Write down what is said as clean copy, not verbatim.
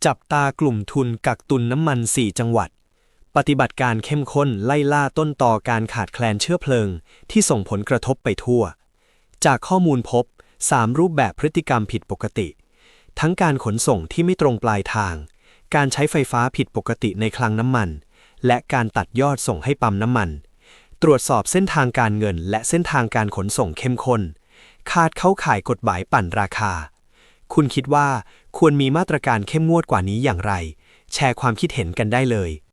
จับตากลุ่มทุนกักตุนน้ำมัน4จังหวัดปฏิบัติการเข้มข้นไล่ล่าต้นตอการขาดแคลนเชื้อเพลิงที่ส่งผลกระทบไปทั่วจากข้อมูลพบ3รูปแบบพฤติกรรมผิดปกติทั้งการขนส่งที่ไม่ตรงปลายทางการใช้ไฟฟ้าผิดปกติในคลังน้ำมันและการตัดยอดส่งให้ปั๊มน้ำมันตรวจสอบเส้นทางการเงินและเส้นทางการขนส่งเข้มข้นคาดเข้าข่ายกฎหมายปั่นราคาคุณคิดว่าควรมีมาตรการเข้มงวดกว่านี้อย่างไรแชร์ความคิดเห็นกันได้เลย